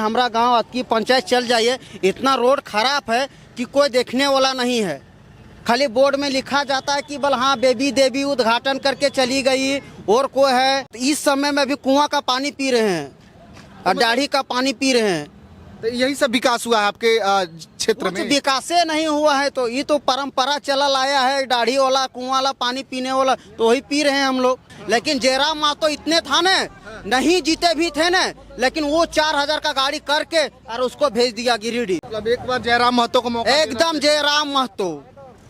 हमारा गांव की पंचायत चल जाइए, इतना रोड खराब है कि कोई देखने वाला नहीं है। खाली बोर्ड में लिखा जाता है कि बल हाँ बेबी देवी उद्घाटन करके चली गई और कोई है। इस समय में भी कुआं का पानी पी रहे हैं और दाढ़ी का पानी पी रहे हैं। तो यही सब विकास हुआ है आपके क्षेत्र में? विकास नहीं हुआ है तो ये तो परंपरा चला आया है, दाढ़ी वाला कुआं वाला पानी पीने वाला तो वही पी रहे हैं हम लोग। लेकिन जयराम महतो इतने था न, नहीं जीते भी थे न, लेकिन वो 4000 का गाड़ी करके और उसको भेज दिया गिरिडीह। मतलब एक बार जयराम महतो को मौका एकदम जयराम महतो,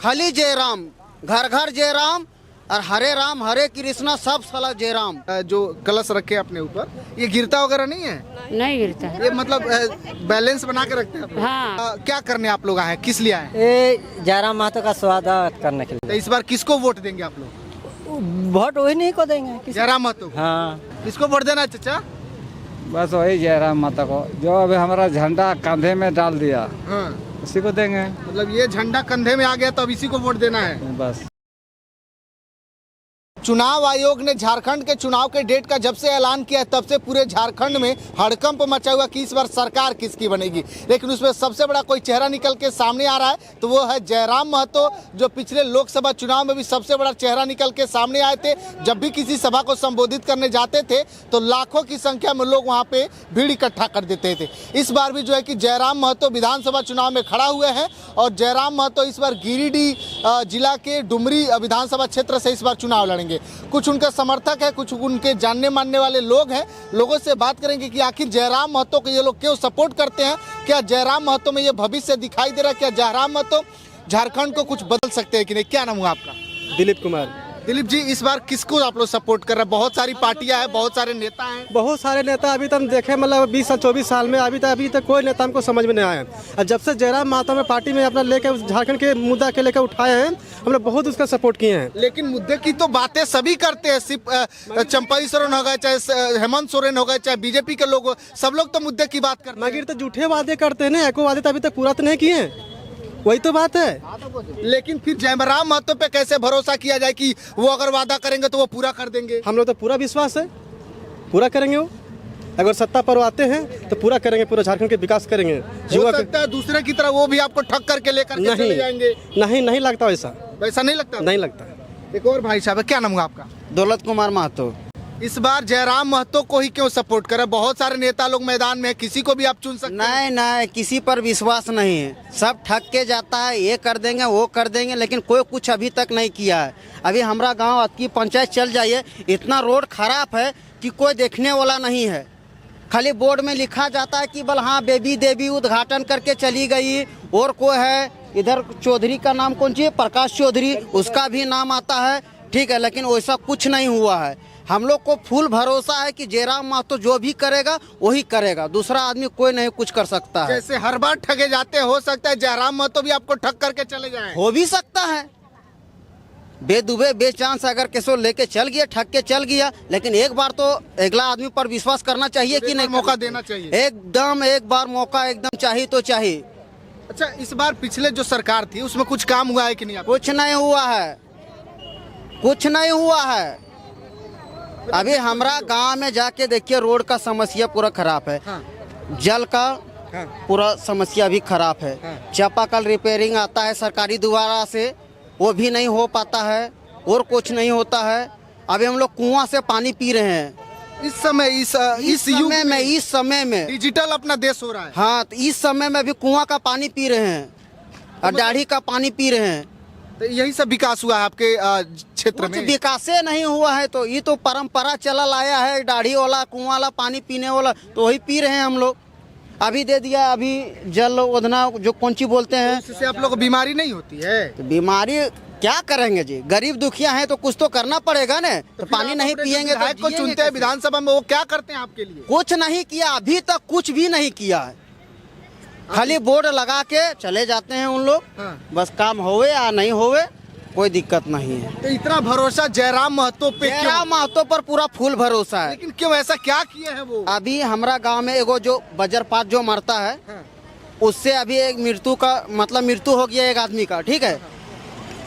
खाली जयराम, घर घर जयराम और हरे राम हरे कृष्णा सब साला जयराम। जो कलश रखे अपने ऊपर, ये गिरता वगैरह नहीं है? नहीं गिरता। ये मतलब बैलेंस बना के रखते हैं आप लोग? हाँ। क्या करने आप लोग आए, किस लिए आए? ये जयराम महतो का स्वागत करने के तो लिए। इस बार किसको वोट देंगे आप लोग? वोट वही नहीं को देंगे। जयराम महतो। हाँ, किसको वोट देना है चाचा? बस वही जयराम महतो को, जो अभी हमारा झंडा कंधे में डाल दिया हाँ। उसी को देंगे। मतलब ये झंडा कंधे में आ गया तो अब इसी को वोट देना है बस। चुनाव आयोग ने झारखंड के चुनाव के डेट का जब से ऐलान किया तब से पूरे झारखंड में हड़कंप मचा हुआ कि इस बार सरकार किसकी बनेगी। लेकिन उसमें सबसे बड़ा कोई चेहरा निकल के सामने आ रहा है तो वो है जयराम महतो, जो पिछले लोकसभा चुनाव में भी सबसे बड़ा चेहरा निकल के सामने आए थे। जब भी किसी सभा को संबोधित करने जाते थे तो लाखों की संख्या में लोग वहाँ पे भीड़ इकट्ठा कर देते थे। इस बार भी जो है कि जयराम महतो विधानसभा चुनाव में खड़ा हुए हैं और जयराम महतो इस बार गिरिडीह जिला के डुमरी विधानसभा क्षेत्र से इस बार चुनाव लड़ेंगे। कुछ उनके समर्थक है, कुछ उनके जानने मानने वाले लोग हैं। लोगों से बात करेंगे कि आखिर जयराम महतो को ये लोग क्यों सपोर्ट करते हैं, क्या जयराम महतो में ये भविष्य दिखाई दे रहा है, क्या जयराम महतो झारखंड को कुछ बदल सकते हैं कि नहीं। क्या नाम हुआ आपका? दिलीप कुमार। दिलीप जी, इस बार किसको आप लोग सपोर्ट कर रहे हैं? बहुत सारी पार्टियां हैं, बहुत सारे नेता हैं। बहुत सारे नेता अभी तक देखे, मतलब 20-24 साल में अभी तक कोई नेता हमको समझ में नहीं आया। और जब से जयराम महतो में पार्टी में अपना लेकर झारखंड के मुद्दा के लेकर उठाए हैं, हम लोग बहुत उसका सपोर्ट किए हैं। लेकिन मुद्दे की तो बातें सभी करते हैं, सिर्फ चंपाई सोरेन हो गए, चाहे हेमंत सोरेन हो गए, चाहे बीजेपी के लोग, सब लोग तो मुद्दे की बात करते हैं। मगर तो झूठे वादे करते हैं ना, एको वादे तो अभी तक पूरा तो नहीं किए हैं, वही तो बात है। लेकिन फिर जयराम महतो पे कैसे भरोसा किया जाए कि वो अगर वादा करेंगे तो वो पूरा कर देंगे? हम लोग तो पूरा विश्वास है, पूरा करेंगे। वो अगर सत्ता पर आते हैं तो पूरा करेंगे, पूरा झारखंड के विकास करेंगे। हो सकता है दूसरे की तरह वो भी आपको ठग करके लेकर के चले जाएंगे। नहीं लगता वैसा। वैसा नहीं लगता? नहीं लगता। एक और भाई साहब है, क्या नाम हुआ आपका? दौलत कुमार महतो। इस बार जयराम महतो को ही क्यों सपोर्ट करें? बहुत सारे नेता लोग मैदान में, किसी को भी आप चुन सकते हैं। नहीं, किसी पर विश्वास नहीं है, सब ठग के जाता है, ये कर देंगे वो कर देंगे, लेकिन कोई कुछ अभी तक नहीं किया है। अभी हमारा गांव की पंचायत चल जाइए, इतना रोड खराब है कि कोई देखने वाला नहीं है। खाली बोर्ड में लिखा जाता है कि बल हाँ बेबी देवी उद्घाटन करके चली गई और कोई है। इधर चौधरी का नाम कौन सी है, प्रकाश चौधरी, उसका भी नाम आता है, ठीक है, लेकिन वैसा कुछ नहीं हुआ है। हम लोग को फुल भरोसा है कि जयराम महतो जो भी करेगा वही करेगा, दूसरा आदमी कोई नहीं कुछ कर सकता है। जैसे हर बार ठगे जाते, हो सकता है जयराम महतो भी आपको ठग करके चले जाए। हो भी सकता है, बेदुबे बेचांस अगर किसी लेके चल गया, ठग के चल गया, लेकिन एक बार तो अगला आदमी पर विश्वास करना चाहिए कि नहीं, मौका देना चाहिए। एकदम एक बार मौका एकदम चाहिए तो चाहिए। अच्छा, इस बार पिछले जो सरकार थी उसमें कुछ काम हुआ है कि नहीं? कुछ नहीं हुआ है, कुछ नहीं हुआ है। अभी हमारा गांव में जाके देखिए, रोड का समस्या पूरा खराब है। हाँ। जल का पूरा समस्या भी खराब है। हाँ। चापाकल रिपेयरिंग आता है सरकारी द्वारा से, वो भी नहीं हो पाता है और कुछ नहीं होता है। अभी हम लोग कुआं से पानी पी रहे हैं इस समय, इस युग में, इस समय में डिजिटल अपना देश हो रहा है। हाँ, तो इस समय में भी कुआं का पानी पी रहे हैं और दाढ़ी का पानी पी रहे हैं। तो यही सब विकास हुआ है आपके क्षेत्र कुछ में? विकास नहीं हुआ है तो ये तो परंपरा चला आया है, दाढ़ी वाला कुआं वाला पानी पीने वाला तो वही पी रहे हैं हम लोग। अभी दे दिया, अभी जल ओदना जो कौन सी बोलते हैं, इससे आप लोग को बीमारी नहीं होती है? तो बीमारी क्या करेंगे जी, गरीब दुखिया हैं तो कुछ तो करना पड़ेगा ना। तो पानी नहीं पियेंगे तो को चुनते हैं विधानसभा में, वो क्या करते हैं आपके लिए? कुछ नहीं किया, अभी तक कुछ भी नहीं किया है। खाली बोर्ड लगा के चले जाते हैं उन लोग। हाँ। बस काम होवे या नहीं होवे कोई दिक्कत नहीं है। तो इतना भरोसा जयराम महतो पे क्यों? जयराम महतो पर पूरा फुल भरोसा है। लेकिन क्यों, ऐसा क्या किए हैं वो? अभी हमारा गांव में एगो जो वज्रपात जो मरता है, हाँ। उससे अभी एक मृत्यु का मतलब मृत्यु हो गया एक आदमी का, ठीक है।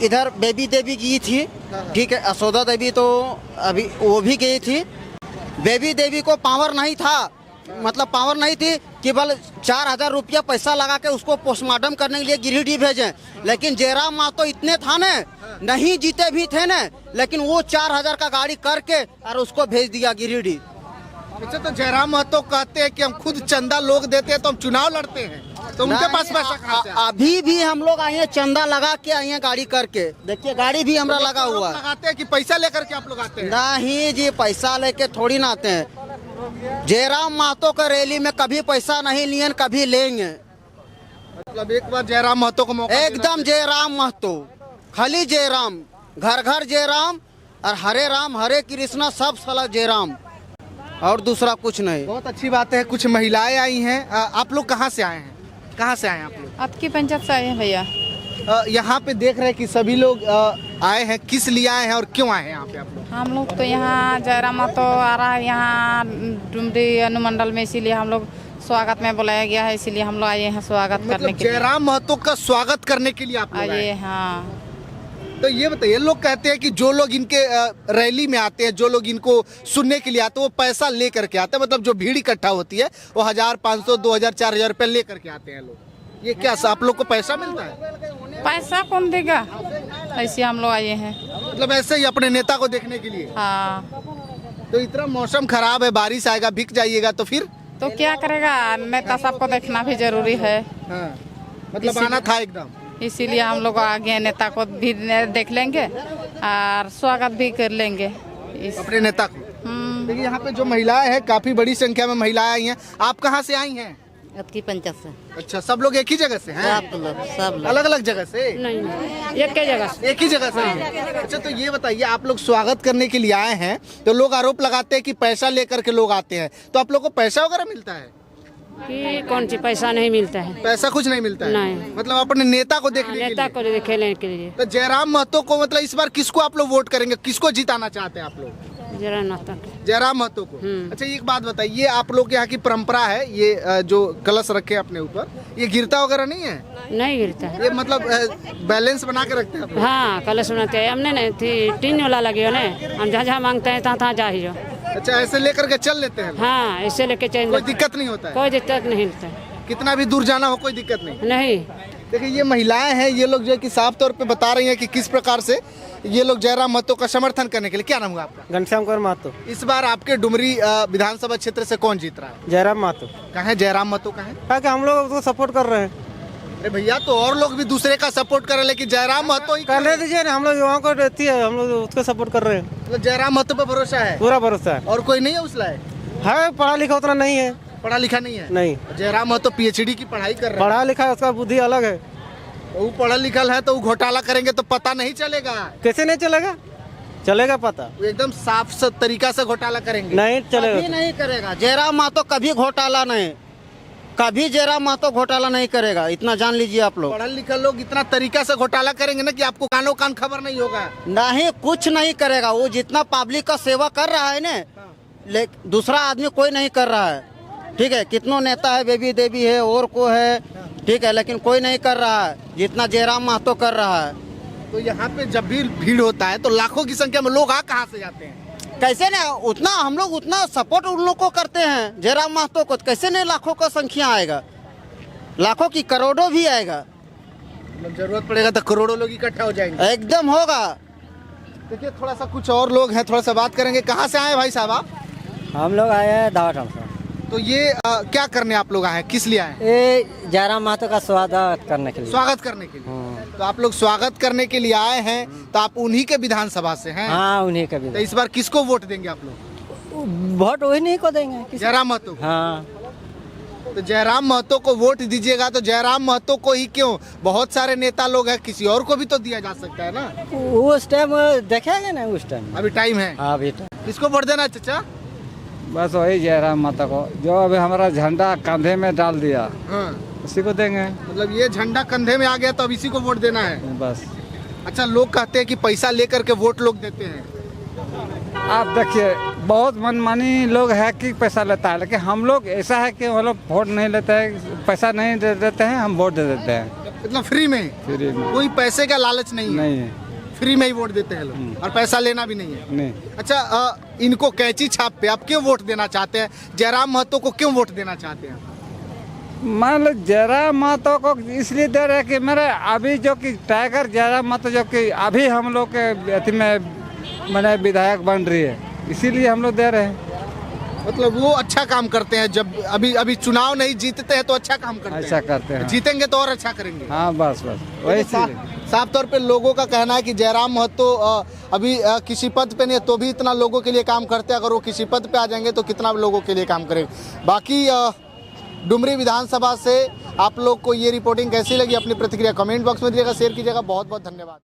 इधर बेबी देवी गई थी, ठीक है, यशोदा देवी तो अभी वो भी गई थी। बेबी देवी को पावर नहीं था मतलब पावर नहीं थी केवल 4,000 रुपया पैसा लगा के उसको पोस्टमार्टम करने के लिए गिरिडीह भेजें, लेकिन जयराम महतो इतने था न, नहीं जीते भी थे न, लेकिन वो 4,000 का गाड़ी करके और उसको भेज दिया गिरिडीह। अच्छा, तो जयराम महतो कहते हैं कि हम खुद चंदा लोग देते हैं तो हम चुनाव लड़ते हैं, तो उनके पास पैसा कहाँ से आया? अभी भी हम लोग आए हैं चंदा लगा के आए हैं गाड़ी करके, देखिए गाड़ी भी हमारा लगा हुआ है। लगाते हैं कि पैसा लेकर के आप लोग आते हैं? नहीं जी, पैसा लेके थोड़ी ना आते हैं। जयराम महतो का रैली में कभी पैसा नहीं लिए, कभी लेंगे। मतलब एक बार जयराम महतो को मौका एकदम जयराम महतो, खाली जयराम, घर घर जयराम और हरे राम हरे कृष्णा सब साला जयराम, और दूसरा कुछ नहीं। बहुत अच्छी बात है। कुछ महिलाएं आई हैं। आप लोग कहाँ से आए हैं? कहाँ से आए हैं आप लोग? आपकी पंचायत से आए हैं भैया। यहाँ पे देख रहे हैं कि सभी लोग आए हैं, किस लिए आए हैं और क्यों आए हैं यहाँ पे आप लोग? हम लोग तो यहाँ जयराम महतो आ रहा है यहाँ डुमरी अनुमंडल में, इसीलिए हम लोग स्वागत में बुलाया गया है, इसीलिए हम लोग आए हैं स्वागत करने मतलब के लिए। जयराम महतो का स्वागत करने के लिए आप लोग आए आइए। हैं? हाँ, तो ये बताइए, लोग कहते हैं कि जो लोग इनके रैली में आते हैं, जो लोग इनको सुनने के लिए आते हैं, वो पैसा ले करके आते हैं। मतलब जो भीड़ इकट्ठा होती है वो 1,000, 500, 2,000, 4,000 रुपये ले करके आते हैं लोग। ये क्या आप लोग को पैसा मिलता है? पैसा कौन देगा, ऐसे हम लोग आए हैं। मतलब ऐसे ही अपने नेता को देखने के लिए? हाँ, तो इतना मौसम खराब है, बारिश आएगा, भीग जाइएगा तो फिर? तो क्या करेगा, नेता सबको देखना भी जरूरी है। हाँ, मतलब आना था एकदम। इसीलिए हम लोग आगे नेता को भी देख लेंगे और स्वागत भी कर लेंगे अपने नेता को। देखिए यहाँ पे जो महिलाएं हैं, काफी बड़ी संख्या में महिलाएं आई हैं। आप कहाँ से आई हैं? आपकी पंचायत से। अच्छा, सब लोग एक ही जगह से हैं? सब लोग अलग अलग जगह से? नहीं, एक ही जगह से। एक ही जगह से। अच्छा, तो ये बताइए, आप लोग स्वागत करने के लिए आए हैं, तो लोग आरोप लगाते हैं कि पैसा लेकर के लोग आते हैं, तो आप लोग को पैसा वगैरह मिलता है? कि कौन सी पैसा नहीं मिलता है? पैसा कुछ नहीं मिलता है? नहीं। मतलब अपने नेता को देखने के नेता लिए? को खेलने के लिए। तो जयराम महतो को, मतलब इस बार किसको आप लोग वोट करेंगे, किसको जिताना चाहते हैं आप लोग? जयराम महतो। जयराम महतो को। अच्छा, एक बात बताइए, आप लोग के यहाँ की परंपरा है, ये जो कलश रखे अपने ऊपर, ये गिरता वगैरह नहीं है? नहीं गिरता है। ये मतलब बैलेंस बना के रखते हैं आप लोग? हाँ, कलश सुनाते हैं हमने नहीं थी, टीन वाला लगे हो ना, हम जहाँ मांगते हैं तहाँ जा ही। अच्छा, ऐसे लेकर के चल लेते हैं? हाँ, ऐसे लेके चल। कोई दिक्कत नहीं होता है? कोई दिक्कत नहीं होता है। कितना भी दूर जाना हो कोई दिक्कत नहीं? नहीं। देखिए, ये महिलाएं हैं, ये लोग जो है कि साफ तौर पे बता रही हैं कि किस प्रकार से ये लोग जयराम महतो का समर्थन करने के लिए। क्या नाम हुआ आपका? घनश्याम कौर महतो। इस बार आपके डुमरी विधानसभा क्षेत्र से कौन जीत रहा है? जयराम महतो। कहाँ है जयराम महतो? कहाँ है? क्या कि हम लोग उसको सपोर्ट कर रहे हैं। अरे भैया, तो और लोग भी दूसरे का सपोर्ट कर रहे हैं, लेकिन जयराम महतो ही करने दीजिए ना, हम लोग युवाओं को रहती है, हम लोग उसको सपोर्ट कर रहे हैं। मतलब जयराम महतो पे भरोसा है? पूरा भरोसा है। और कोई नहीं है उसला है? पढ़ा लिखा उतना नहीं है। पढ़ा लिखा नहीं है? नहीं। जयराम महतो PhD की पढ़ाई कर रहे हैं। पढ़ा लिखा है, उसका बुद्धि अलग है। वो पढ़ा लिखा है तो वो घोटाला करेंगे तो पता नहीं चलेगा? कैसे नहीं चलेगा? चलेगा पता। वो एकदम साफ तरीका से घोटाला करेंगे? नहीं चलेगा। कभी नहीं करेगा जयराम महतो, कभी घोटाला नहीं, कभी जयराम महतो घोटाला नहीं करेगा, इतना जान लीजिए आप लोग। पढ़ा लिखा लोग इतना तरीका से घोटाला करेंगे ना कि आपको कानों कान खबर नहीं होगा। नहीं, कुछ नहीं करेगा। वो जितना पब्लिक का सेवा कर रहा है ना, लेकिन दूसरा आदमी कोई नहीं कर रहा है। ठीक है, कितनों नेता है, बेबी देवी है और को है, ठीक है, लेकिन कोई नहीं कर रहा है जितना जयराम महतो कर रहा है। तो यहाँ पे जब भी भीड़ होता है तो लाखों की संख्या में लोग कहाँ से जाते हैं? कैसे नहीं, उतना हम लोग उतना सपोर्ट उन लोग को करते हैं जयराम महतो को, कैसे नहीं लाखों का संख्या आएगा, लाखों की करोड़ों भी आएगा। मतलब जरूरत पड़ेगा तो करोड़ों लोग इकट्ठा हो जाएंगे? एकदम होगा। देखिए, थोड़ा सा कुछ और लोग हैं, थोड़ा सा बात करेंगे। कहाँ से आए भाई साहब आप? हम लोग आए हैं दावट से। तो ये क्या करने आप लोग आए हैं, किस लिए आए हैं? ये जयराम महतो का स्वागत करने के लिए। स्वागत करने के लिए। तो आप लोग स्वागत करने के लिए आए हैं, तो आप उन्हीं के विधानसभा से हैं? हाँ, उन्हीं का तो भी। इस बार किसको वोट देंगे आप लोग? वोट वही नहीं को देंगे। जयराम महतो? हाँ। तो जयराम महतो को वोट दीजिएगा, तो जयराम महतो को ही क्यों? बहुत सारे नेता लोग हैं, किसी और को भी तो दिया जा सकता है ना। उस टाइम देखेंगे ना, उस टाइम। अभी टाइम है। हाँ, बेटा। किसको वोट देना है चाचा? बस वही जयराम महतो को, जो अभी हमारा झंडा कंधे में डाल दिया, हाँ। उसी को देंगे मतलब ये झंडा कंधे में आ गया तो अब इसी को वोट देना है बस। अच्छा, लोग कहते हैं कि पैसा लेकर के वोट लोग देते हैं। आप देखिए, बहुत मनमानी लोग है कि पैसा लेता है, लेकिन हम लोग ऐसा है कि हम लोग वोट नहीं लेते हैं, पैसा नहीं दे देते हैं, हम वोट दे देते हैं मतलब फ्री में? फ्री में। कोई पैसे का लालच नहीं है? नहीं है। फ्री में ही वोट देते हैं लोग और पैसा लेना भी नहीं है। नहीं, अच्छा, इनको कैंची छाप पे आप क्यों वोट देना चाहते हैं? जयराम महतो को क्यों वोट देना चाहते हैं? मान लो जयराम महतो को इसलिए दे रहे हैं कि मेरे अभी जो कि टाइगर जयराम महतो जो कि अभी हम लोग के अति में मैंने विधायक बन रही है, इसीलिए हम लोग दे रहे हैं। मतलब वो अच्छा काम करते हैं, जब अभी चुनाव नहीं जीतते हैं तो अच्छा काम करते हैं। ऐसा करते हैं। जीतेंगे तो और अच्छा करेंगे। हाँ बस वही चीज़ है। साफ तौर पे लोगों का कहना है कि जयराम महतो अभी किसी पद पे नहीं है तो भी इतना लोगों के लिए काम करते हैं, अगर वो किसी पद पे आ जाएंगे तो कितना लोगों के लिए काम करेंगे। बाकी डुमरी विधानसभा से आप लोग को ये रिपोर्टिंग कैसी लगी, अपनी प्रतिक्रिया कमेंट बॉक्स में दीजिएगा, शेयर कीजिएगा। बहुत बहुत धन्यवाद।